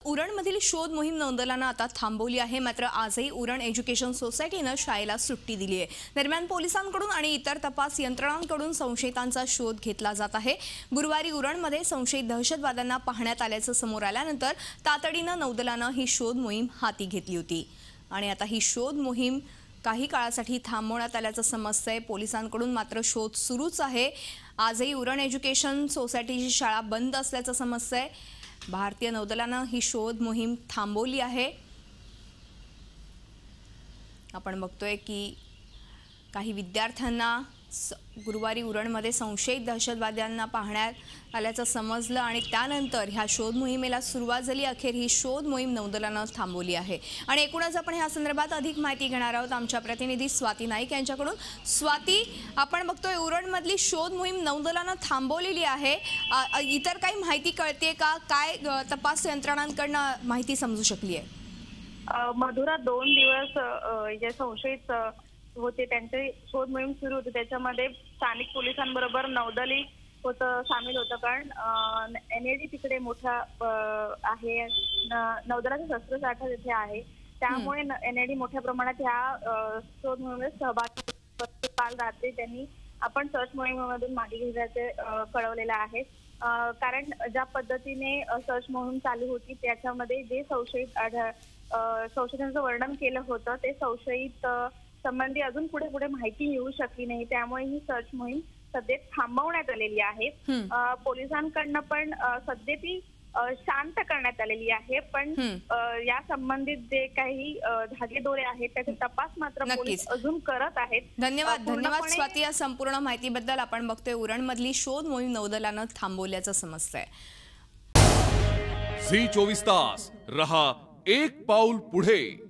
उरणमधील शोध मोहीम नौदलानं आता थांबवली आहे। मात्र आजही उरण एज्युकेशन सोसायटीनं शाळेला सुट्टी दिली आहे। दरम्यान पोलिसांकडून आणि इतर तपास यंत्रणांकडून संशयितांचा शोध घेतला जात आहे। गुरुवारी उरणमध्ये संशयित दहशतवाद्यांना पाहण्यात आल्याचं समोर आल्यानंतर तातडीनं नौदलानं ही शोध मोहीम हाती घेतली होती आणि आता ही शोध मोहीम काही काळासाठी थांबवण्यात आल्याचं समजतंय। पोलिसांकडून मात्र शोध सुरूच आहे। आजही उरण एज्युकेशन सोसायटीची शाळा बंद असल्याचं समजतंय। भारतीय नौदलानं ही शोध मोहीम थांबवली आहे। आपण बघतोय की काही विद्यार्थ्यांना गुरुवारी उरणमध्ये संशयित दहशतवाद्यांना पाहण्यात आल्याचं समजलं आणि त्यानंतर ह्या शोध मोहिमेला सुरुवात झाली। अखेर ही शोध मोहीम नौदलानं थांबवली आहे आणि एकूणच आपण ह्या संदर्भात अधिक माहिती घेणार आहोत आमच्या प्रतिनिधी स्वाती नाईक यांच्याकडून। स्वाती, आपण बघतोय उरणमधली शोध मोहीम नौदलानं थांबवलेली आहे। इतर काही माहिती कळते का? काय तपास यंत्रणांकडून माहिती समजू शकली आहे? मधुरा 2 दिवस जे संशयित होते त्यांचे शोध मोहीम सुरू होती। त्याच्यामध्ये स्थानिक पोलिसांबरोबर नौदलही सामील होतं, कारण एनएडी तिकडे मोठा आहे, नौदलाचा शस्त्रसाठा तिथे आहे, त्यामुळे एनएडी मोठ्या प्रमाणात ह्या शोध मोहिमेत सहभागी काल रात्री त्यांनी आपण सर्च मोहिमेमधून मागे घेण्याचे कळवलेलं आहे। कारण ज्या पद्धतीने सर्च मोहीम चालू होती त्याच्यामध्ये जे संशयितांचं वर्णन केलं होतं ते संशयित संबंधी अजून पुढे माहिती येऊ शकली नाही, त्यामुळे ही सर्च मोहीम सध्या थांबवण्यात आलेली आहे। पोलिसांकडनं पण सध्या ती शांत करण्यात आलेली आहे, पण या संबंधित जे काही धागेदोरे आहेत त्याचा तपास मात्र पोलीस अजून करत आहेत। धन्यवाद स्वाती, या संपूर्ण माहितीबद्दल। आपण बघतोय उरणमधली शोध मोहीम नौदलानं थांबवल्याचं समजतंय। झी 24 तास रहा एक पाऊल पुढे।